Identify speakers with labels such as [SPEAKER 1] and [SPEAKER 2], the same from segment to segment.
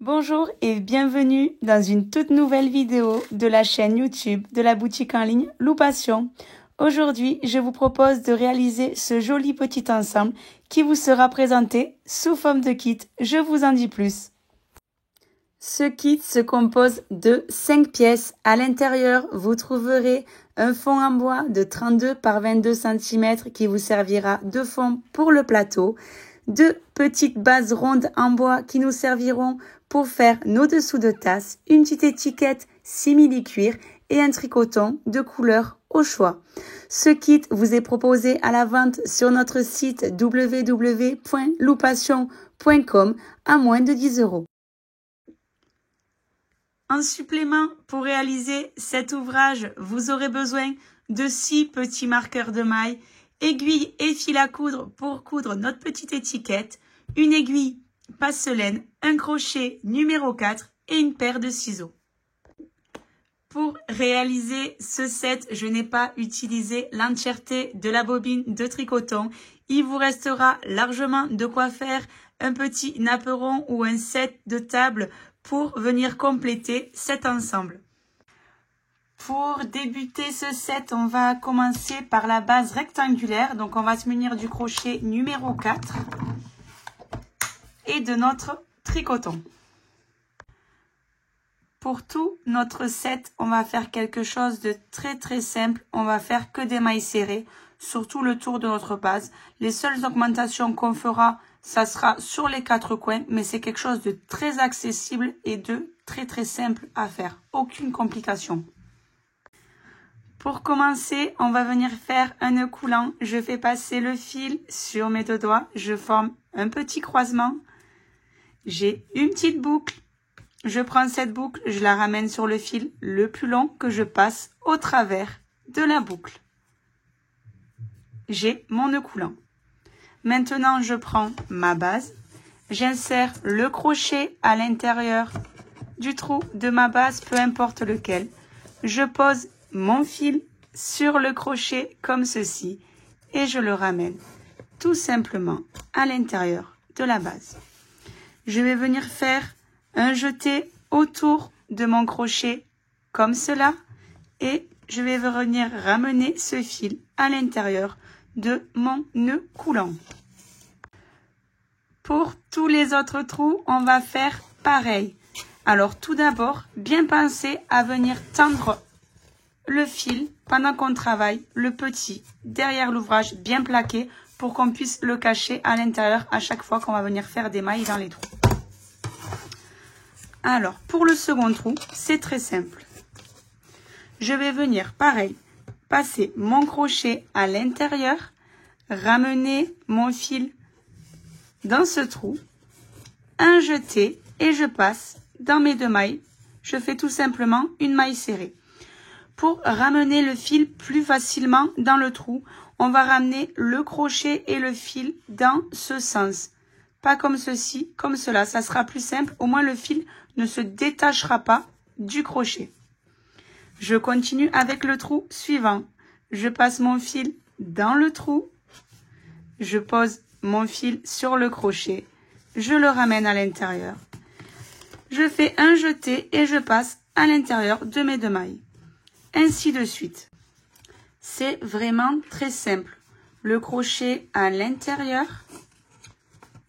[SPEAKER 1] Bonjour et bienvenue dans une toute nouvelle vidéo de la chaîne YouTube de la boutique en ligne Loupation. Aujourd'hui, je vous propose de réaliser ce joli petit ensemble qui vous sera présenté sous forme de kit. Je vous en dis plus. Ce kit se compose de 5 pièces. À l'intérieur, vous trouverez un fond en bois de 32 par 22 cm qui vous servira de fond pour le plateau. 2 petites bases rondes en bois qui nous serviront pour faire nos dessous de tasse, une petite étiquette simili-cuir et un tricoton de couleur au choix. Ce kit vous est proposé à la vente sur notre site www.loupation.com à moins de 10 €. En supplément, pour réaliser cet ouvrage, vous aurez besoin de 6 petits marqueurs de maille, aiguille et fil à coudre pour coudre notre petite étiquette, une aiguille passellaine, un crochet numéro 4 et une paire de ciseaux. Pour réaliser ce set, je n'ai pas utilisé l'entièreté de la bobine de tricoton. Il vous restera largement de quoi faire un petit napperon ou un set de table pour venir compléter cet ensemble. Pour débuter ce set, on va commencer par la base rectangulaire. Donc, on va se munir du crochet numéro 4 et de notre tricoton. Pour tout notre set, on va faire quelque chose de très simple. On va faire que des mailles serrées sur tout le tour de notre base. Les seules augmentations qu'on fera, ça sera sur les 4 coins, mais c'est quelque chose de très accessible et de très simple à faire. Aucune complication. Pour commencer, on va venir faire un nœud coulant. Je fais passer le fil sur mes 2 doigts. Je forme un petit croisement. J'ai une petite boucle. Je prends cette boucle, je la ramène sur le fil le plus long que je passe au travers de la boucle. J'ai mon nœud coulant. Maintenant, je prends ma base. J'insère le crochet à l'intérieur du trou de ma base, peu importe lequel. Je pose mon fil sur le crochet comme ceci et je le ramène tout simplement à l'intérieur de la base. Je vais venir faire un jeté autour de mon crochet comme cela et je vais venir ramener ce fil à l'intérieur de mon nœud coulant. Pour tous les autres trous, on va faire pareil. Alors tout d'abord, bien penser à venir tendre le fil pendant qu'on travaille le petit derrière l'ouvrage bien plaqué pour qu'on puisse le cacher à l'intérieur à chaque fois qu'on va venir faire des mailles dans les trous. Alors, pour le second trou, c'est très simple. Je vais venir, pareil, passer mon crochet à l'intérieur, ramener mon fil dans ce trou, un jeté et je passe dans mes 2 mailles. Je fais tout simplement une maille serrée. Pour ramener le fil plus facilement dans le trou, on va ramener le crochet et le fil dans ce sens. Pas comme ceci, comme cela. Ça sera plus simple. Au moins, le fil ne se détachera pas du crochet. Je continue avec le trou suivant. Je passe mon fil dans le trou. Je pose mon fil sur le crochet. Je le ramène à l'intérieur. Je fais un jeté et je passe à l'intérieur de mes 2 mailles. Ainsi de suite. C'est vraiment très simple. Le crochet à l'intérieur.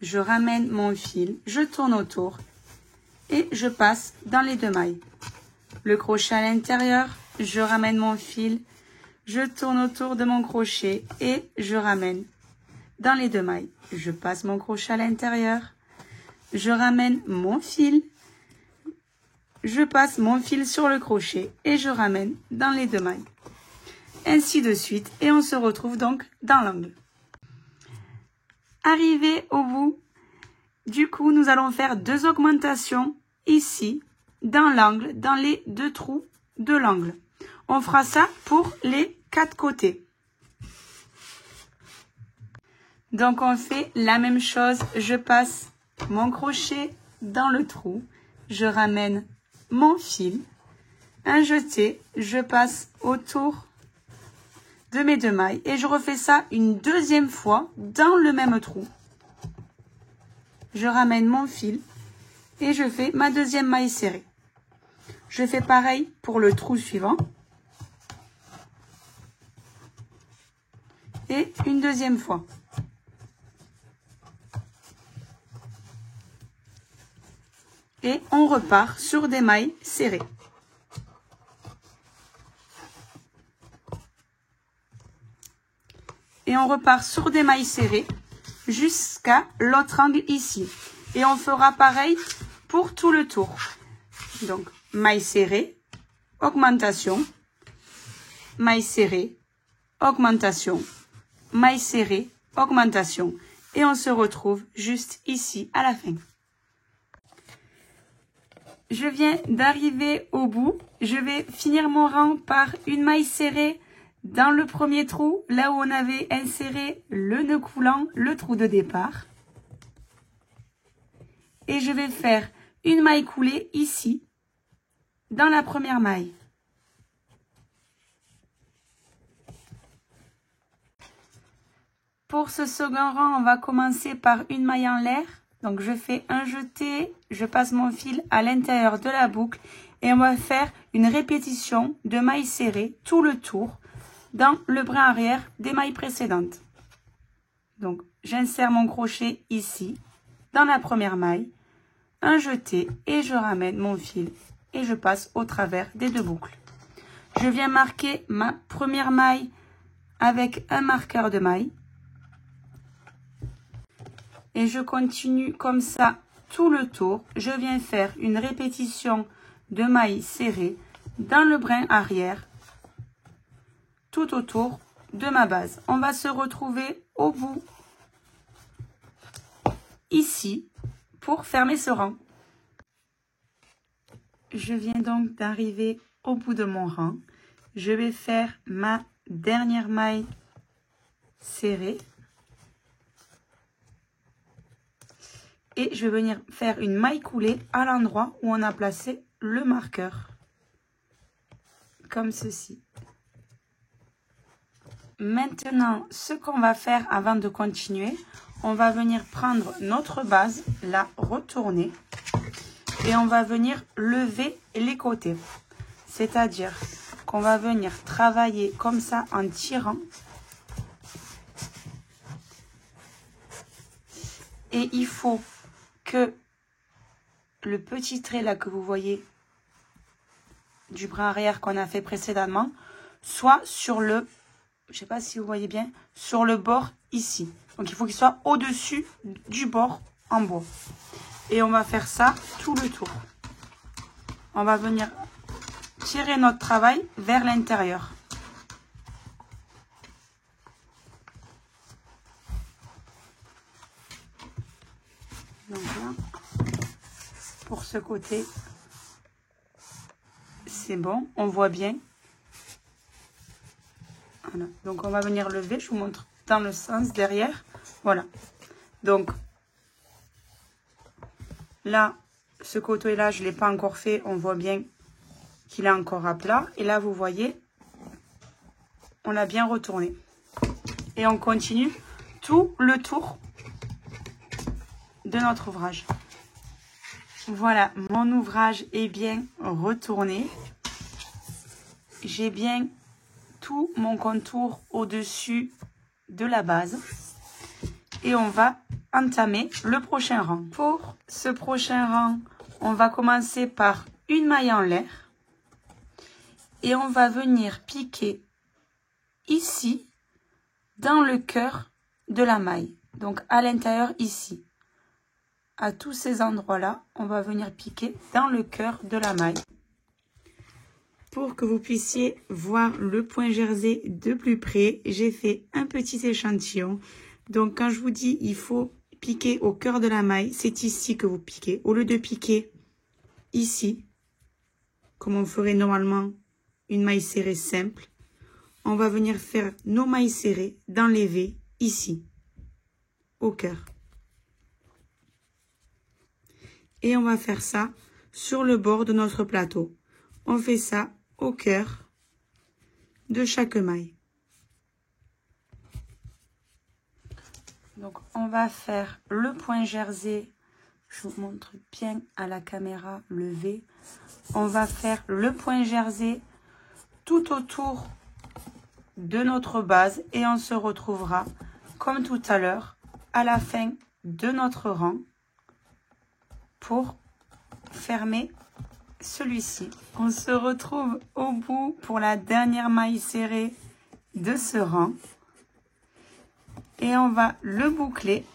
[SPEAKER 1] Je ramène mon fil, je tourne autour et je passe dans les 2 mailles. Le crochet à l'intérieur, je ramène mon fil, je tourne autour de mon crochet et je ramène dans les 2 mailles. Je passe mon crochet à l'intérieur, je ramène mon fil, je passe mon fil sur le crochet et je ramène dans les 2 mailles. Ainsi de suite et on se retrouve donc dans l'angle. Arrivé au bout, du coup, nous allons faire 2 augmentations ici, dans l'angle, dans les 2 trous de l'angle. On fera ça pour les 4 côtés. Donc, on fait la même chose. Je passe mon crochet dans le trou. Je ramène mon fil. Un jeté, je passe autour de mes 2 mailles et je refais ça une 2e fois dans le même trou. Je ramène mon fil, et je fais ma deuxième maille serrée. Je fais pareil pour le trou suivant. Et une deuxième fois. Et on repart sur des mailles serrées. Et on repart sur des mailles serrées jusqu'à l'autre angle ici. Et on fera pareil pour tout le tour. Donc, maille serrée, augmentation, maille serrée, augmentation, maille serrée, augmentation. Et on se retrouve juste ici à la fin. Je viens d'arriver au bout. Je vais finir mon rang par une maille serrée dans le premier trou, là où on avait inséré le nœud coulant, le trou de départ. Et je vais faire une maille coulée ici, dans la première maille. Pour ce second rang, on va commencer par une maille en l'air. Donc, je fais un jeté, je passe mon fil à l'intérieur de la boucle et on va faire une répétition de mailles serrées tout le tour dans le brin arrière des mailles précédentes. Donc, j'insère mon crochet ici, dans la première maille, un jeté et je ramène mon fil et je passe au travers des deux boucles. Je viens marquer ma première maille avec un marqueur de maille. Et je continue comme ça tout le tour. Je viens faire une répétition de mailles serrées dans le brin arrière tout autour de ma base. On va se retrouver au bout ici pour fermer ce rang. Je viens donc d'arriver au bout de mon rang. Je vais faire ma dernière maille serrée. Et je vais venir faire une maille coulée à l'endroit où on a placé le marqueur. Comme ceci. Maintenant, ce qu'on va faire avant de continuer, on va venir prendre notre base, la retourner. Et on va venir lever les côtés. C'est-à-dire qu'on va venir travailler comme ça en tirant. Et il faut que le petit trait là que vous voyez du brin arrière qu'on a fait précédemment soit sur le, je sais pas si vous voyez bien, sur le bord ici. Donc il faut qu'il soit au-dessus du bord en bois. Et on va faire ça tout le tour. On va venir tirer notre travail vers l'intérieur. Donc là, pour ce côté, c'est bon, on voit bien. Voilà. Donc on va venir lever, je vous montre dans le sens derrière. Voilà. Donc là, ce côté-là, je ne l'ai pas encore fait. On voit bien qu'il est encore à plat. Et là, vous voyez, on l'a bien retourné. Et on continue tout le tour de notre ouvrage. Voilà, mon ouvrage est bien retourné. J'ai bien tout mon contour au-dessus de la base. Et on va entamer le prochain rang. Pour ce prochain rang, on va commencer par une maille en l'air. Et on va venir piquer ici, dans le cœur de la maille. Donc à l'intérieur ici. À tous ces endroits-là, on va venir piquer dans le cœur de la maille. Pour que vous puissiez voir le point jersey de plus près, j'ai fait un petit échantillon. Donc quand je vous dis il faut piquer au cœur de la maille, c'est ici que vous piquez. Au lieu de piquer ici, comme on ferait normalement une maille serrée simple, on va venir faire nos mailles serrées dans les V ici, au cœur. Et on va faire ça sur le bord de notre plateau. On fait ça au cœur de chaque maille. Donc on va faire le point jersey Je vous montre bien à la caméra le V. On va faire le point jersey tout autour de notre base et on se retrouvera comme tout à l'heure à la fin de notre rang pour fermer celui-ci. On se retrouve au bout pour la dernière maille serrée de ce rang et on va le boucler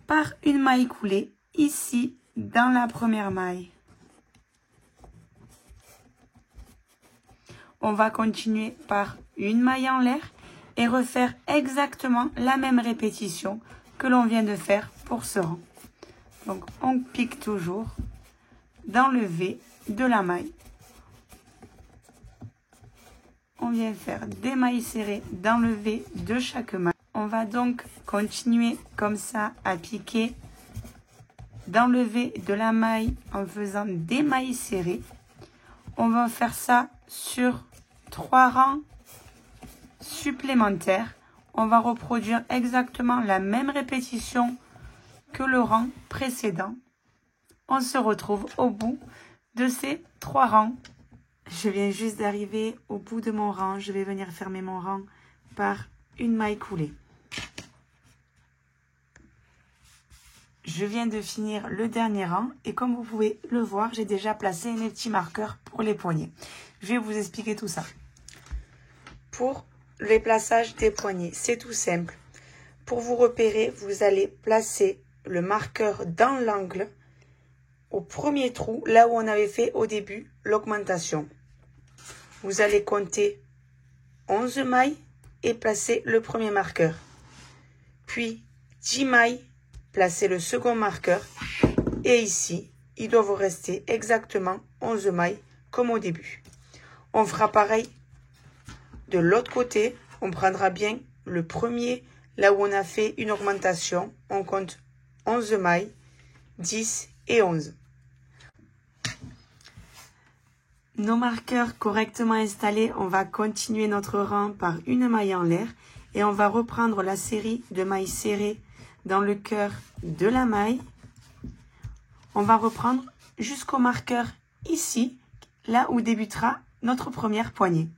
[SPEAKER 1] par une maille coulée ici dans la première maille. On va continuer par une maille en l'air et refaire exactement la même répétition que l'on vient de faire pour ce rang. Donc on pique toujours dans le V de la maille. On vient faire des mailles serrées dans le V de chaque maille. On va donc continuer comme ça à piquer dans le V de la maille en faisant des mailles serrées. On va faire ça sur 3 rangs supplémentaires. On va reproduire exactement la même répétition que le rang précédent. On se retrouve au bout de ces 3 rangs. Je viens juste d'arriver au bout de mon rang. Je vais venir fermer mon rang par une maille coulée. Je viens de finir le dernier rang et comme vous pouvez le voir, j'ai déjà placé mes petits marqueurs pour les poignets. Je vais vous expliquer tout ça. Pour les plaçages des poignets, c'est tout simple. Pour vous repérer, vous allez placer le marqueur dans l'angle au premier trou, là où on avait fait au début l'augmentation. Vous allez compter 11 mailles et placer le premier marqueur. Puis 10 mailles, placer le second marqueur. Et ici, il doit vous rester exactement 11 mailles comme au début. On fera pareil de l'autre côté. On prendra bien le premier, là où on a fait une augmentation. On compte 11 mailles, 10 et 11. Nos marqueurs correctement installés, on va continuer notre rang par une maille en l'air et on va reprendre la série de mailles serrées dans le cœur de la maille. On va reprendre jusqu'au marqueur ici, là où débutera notre première poignée.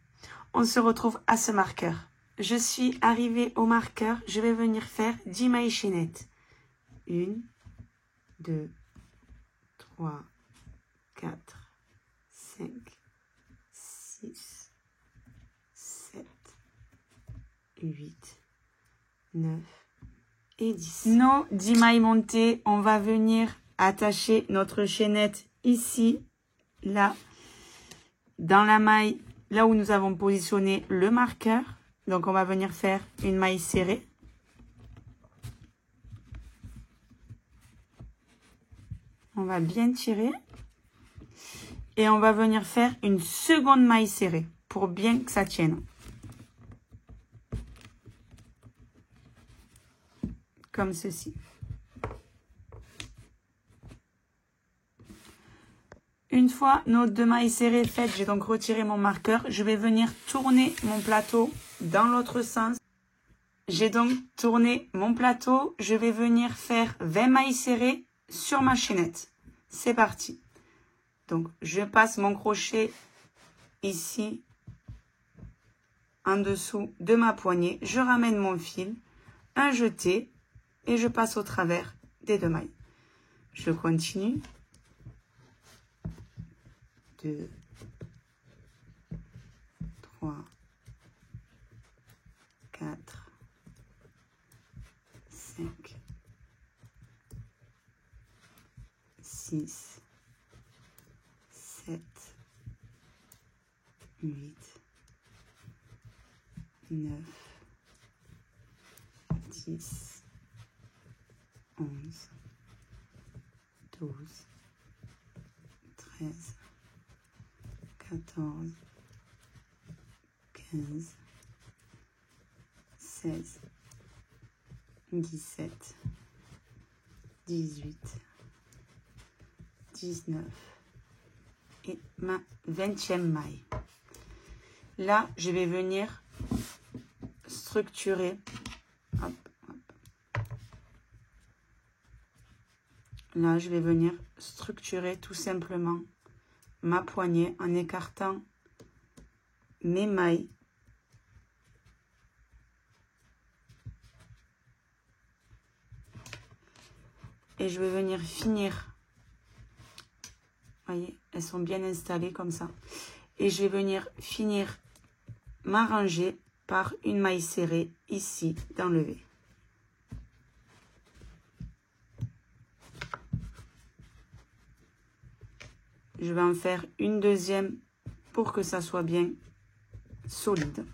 [SPEAKER 1] On se retrouve à ce marqueur. Je suis arrivée au marqueur, je vais venir faire 10 mailles chaînettes. 1, 2, 3, 4, 5, 6, 7, 8, 9 et 10. Nos 10 mailles montées, on va venir attacher notre chaînette ici, là, dans la maille, là où nous avons positionné le marqueur. Donc, on va venir faire une maille serrée. On va bien tirer. Et on va venir faire une seconde maille serrée pour bien que ça tienne. Comme ceci. Une fois nos 2 mailles serrées faites, j'ai donc retiré mon marqueur. Je vais venir tourner mon plateau dans l'autre sens. J'ai donc tourné mon plateau. Je vais venir faire 20 mailles serrées sur ma chaînette. C'est parti. Donc, je passe mon crochet ici, en dessous de ma poignée. Je ramène mon fil, un jeté, et je passe au travers des 2 mailles. Je continue. 2, 3, 4, 5, 6, 7, 8, 9, 10, 11, 12, 13, 14, 15, 16, 17, 18, 19 et ma 20e maille. Là, je vais venir structurer. Hop, hop. Là, je vais venir structurer tout simplement ma poignée en écartant mes mailles. Et je vais venir finir. Vous voyez, elles sont bien installées comme ça. Et je vais venir finir ma rangée par une maille serrée ici d'enlever. Je vais en faire une deuxième pour que ça soit bien solide.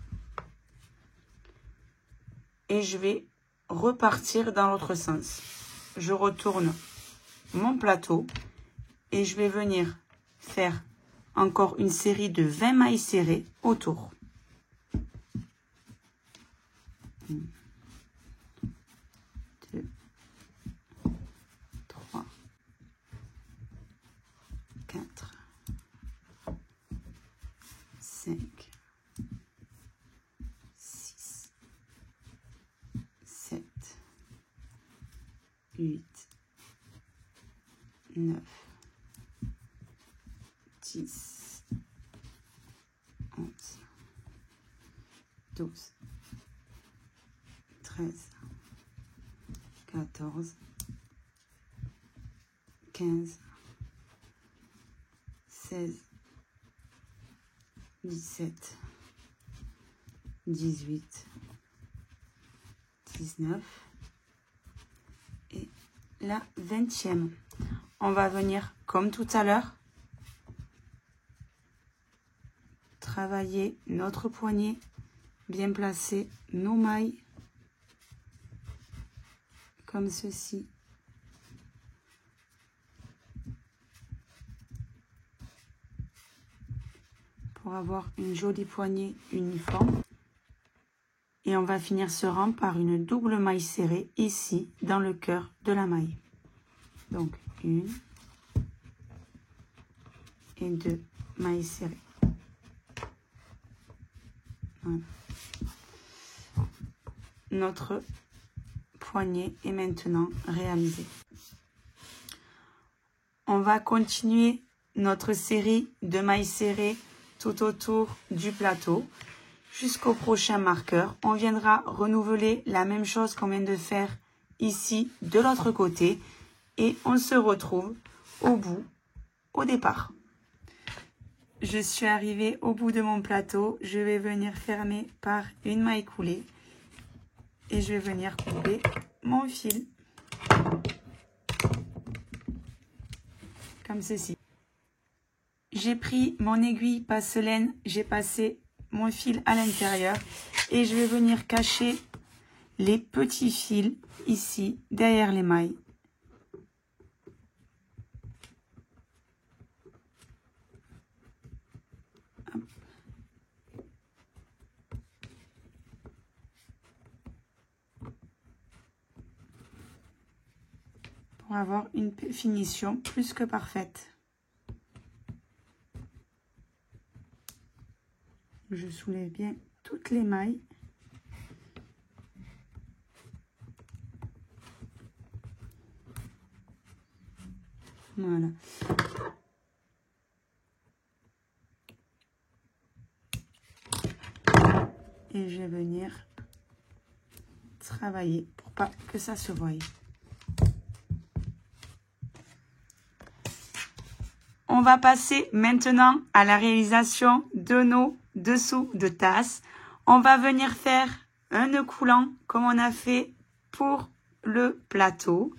[SPEAKER 1] Et je vais repartir dans l'autre sens. Je retourne mon plateau et je vais venir faire encore une série de 20 mailles serrées autour. 1, 2, 3, 4, 5, 6, 7, 8, 9, 10, 11, 12, 13, 14, 15, 16, 17, 18, 19 et la 20e. On va venir comme tout à l'heure travailler notre poignet, bien placer nos mailles comme ceci. Pour avoir une jolie poignée uniforme. Et on va finir ce rang par une double maille serrée ici dans le cœur de la maille. Donc 1 et 2 mailles serrées. Voilà. Notre poignet est maintenant réalisé. On va continuer notre série de mailles serrées tout autour du plateau jusqu'au prochain marqueur. On viendra renouveler la même chose qu'on vient de faire ici de l'autre côté et on se retrouve au bout, au départ. Je suis arrivée au bout de mon plateau. Je vais venir fermer par une maille coulée et je vais venir couper mon fil comme ceci. J'ai pris mon aiguille passe-laine, j'ai passé mon fil à l'intérieur et je vais venir cacher les petits fils ici derrière les mailles. Hop. Pour avoir une finition plus que parfaite. Je soulève bien toutes les mailles. Voilà. Et je vais venir travailler pour pas que ça se voie. On va passer maintenant à la réalisation de nos dessous de tasse. On va venir faire un nœud coulant comme on a fait pour le plateau.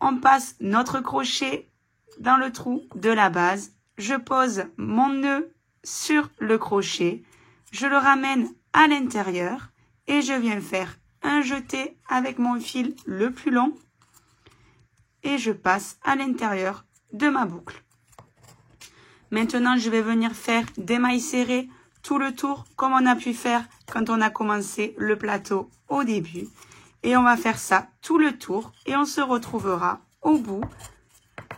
[SPEAKER 1] On passe notre crochet dans le trou de la base. Je pose mon nœud sur le crochet. Je le ramène à l'intérieur et je viens faire un jeté avec mon fil le plus long et je passe à l'intérieur de ma boucle. Maintenant, je vais venir faire des mailles serrées tout le tour comme on a pu faire quand on a commencé le plateau au début. Et on va faire ça tout le tour et on se retrouvera au bout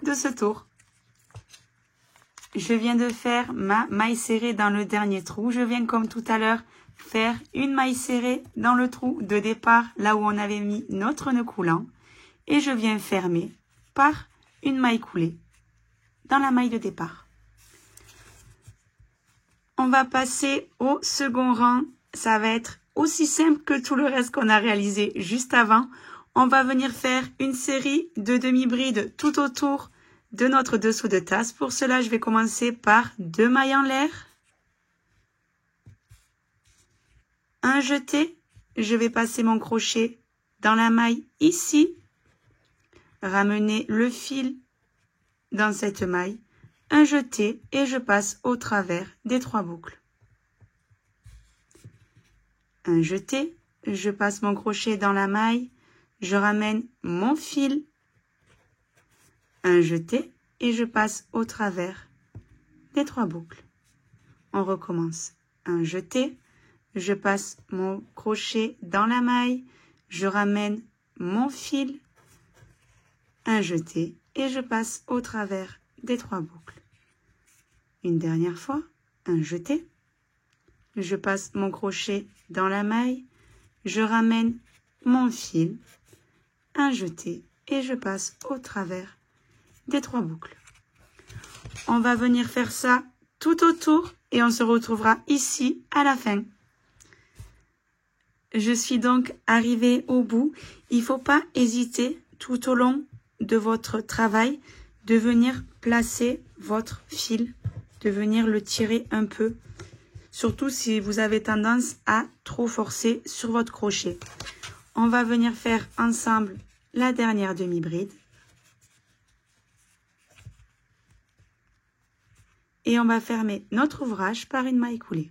[SPEAKER 1] de ce tour. Je viens de faire ma maille serrée dans le dernier trou. Je viens comme tout à l'heure faire une maille serrée dans le trou de départ, là où on avait mis notre nœud coulant. Et je viens fermer par une maille coulée dans la maille de départ. On va passer au second rang. Ça va être aussi simple que tout le reste qu'on a réalisé juste avant. On va venir faire une série de demi-brides tout autour de notre dessous de tasse. Pour cela, je vais commencer par 2 mailles en l'air, un jeté. Je vais passer mon crochet dans la maille ici, ramener le fil dans cette maille, un jeté et je passe au travers des 3 boucles. Un jeté, je passe mon crochet dans la maille, je ramène mon fil, un jeté et je passe au travers des 3 boucles. On recommence. Un jeté, je passe mon crochet dans la maille, je ramène mon fil, un jeté et je passe au travers des 3 boucles. Une dernière fois, un jeté, je passe mon crochet dans la maille, je ramène mon fil, un jeté et je passe au travers des 3 boucles. On va venir faire ça tout autour et on se retrouvera ici à la fin. Je suis donc arrivée au bout. Il ne faut pas hésiter tout au long de votre travail de venir placer votre fil, de venir le tirer un peu, surtout si vous avez tendance à trop forcer sur votre crochet. On va venir faire ensemble la dernière demi-bride. Et on va fermer notre ouvrage par une maille coulée.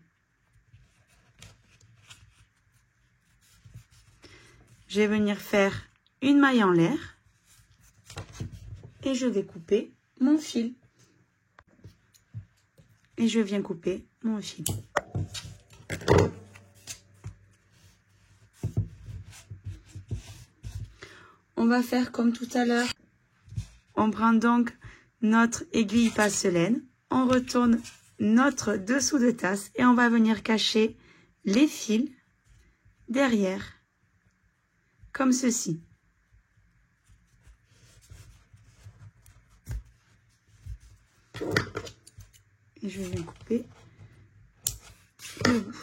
[SPEAKER 1] Je vais venir faire une maille en l'air et je vais couper mon fil. Et je viens couper mon fil. On va faire comme tout à l'heure. On prend donc notre aiguille passe-laine, on retourne notre dessous de tasse et on va venir cacher les fils derrière, comme ceci. Et je vais couper le bout.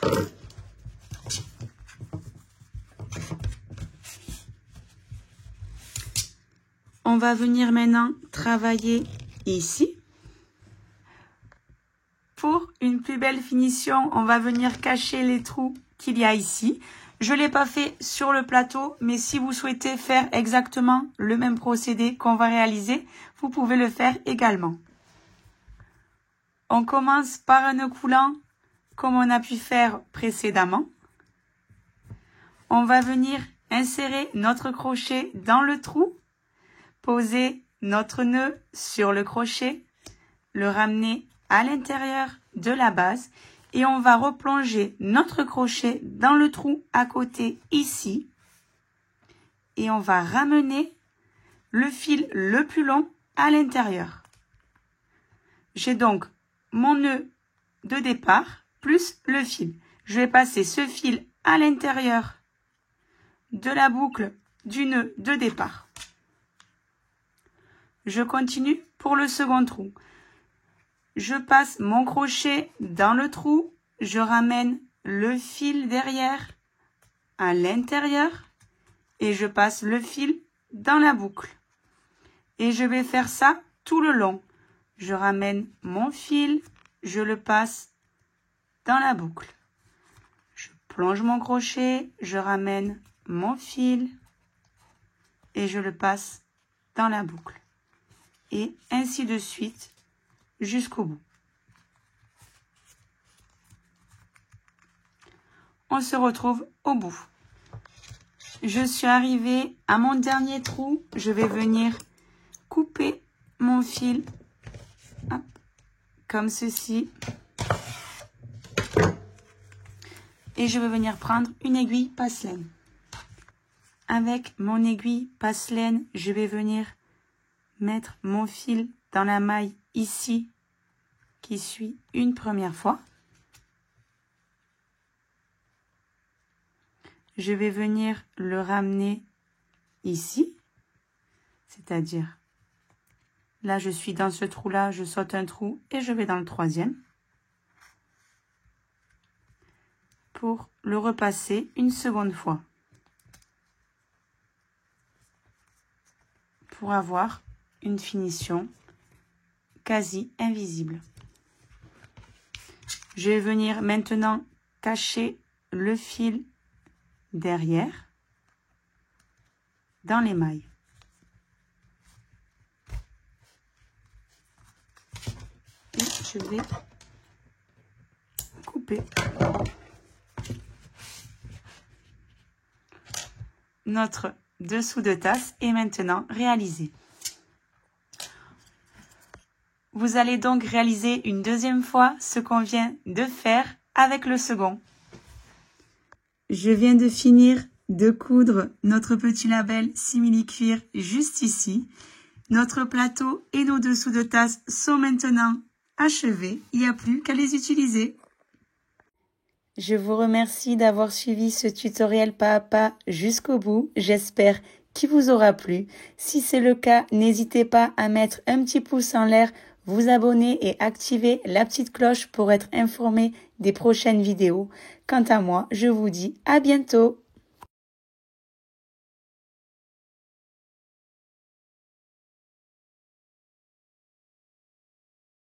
[SPEAKER 1] On va venir maintenant travailler ici. Pour une plus belle finition, on va venir cacher les trous qu'il y a ici. Je ne l'ai pas fait sur le plateau, mais si vous souhaitez faire exactement le même procédé qu'on va réaliser, vous pouvez le faire également. On commence par un nœud coulant, comme on a pu faire précédemment. On va venir insérer notre crochet dans le trou, poser notre nœud sur le crochet, le ramener à l'intérieur de la base et on va replonger notre crochet dans le trou à côté ici et on va ramener le fil le plus long à l'intérieur. J'ai donc mon nœud de départ plus le fil. Je vais passer ce fil à l'intérieur de la boucle du nœud de départ. Je continue pour le second trou. Je passe mon crochet dans le trou, je ramène le fil derrière à l'intérieur et je passe le fil dans la boucle. Et je vais faire ça tout le long. Je ramène mon fil, je le passe dans la boucle. Je plonge mon crochet, je ramène mon fil et je le passe dans la boucle. Et ainsi de suite jusqu'au bout. On se retrouve au bout. Je suis arrivée à mon dernier trou. Je vais venir couper mon fil hop, comme ceci. Et je vais venir prendre une aiguille passe-laine. Avec mon aiguille passe-laine, je vais venir mettre mon fil dans la maille ici qui suit une première fois. Je vais venir le ramener ici, c'est-à-dire Là, je suis dans ce trou-là, je saute un trou et je vais dans le troisième pour le repasser une seconde fois pour avoir une finition quasi invisible. Je vais venir maintenant cacher le fil derrière dans les mailles. Et je vais couper. Notre dessous de tasse est maintenant réalisé. Vous allez donc réaliser une deuxième fois ce qu'on vient de faire avec le second. Je viens de finir de coudre notre petit label simili-cuir juste ici. Notre plateau et nos dessous de tasse sont maintenant achevés. Il n'y a plus qu'à les utiliser. Je vous remercie d'avoir suivi ce tutoriel pas à pas jusqu'au bout. J'espère qu'il vous aura plu. Si c'est le cas, n'hésitez pas à mettre un petit pouce en l'air, vous abonner et activer la petite cloche pour être informé des prochaines vidéos. Quant à moi, je vous dis à bientôt.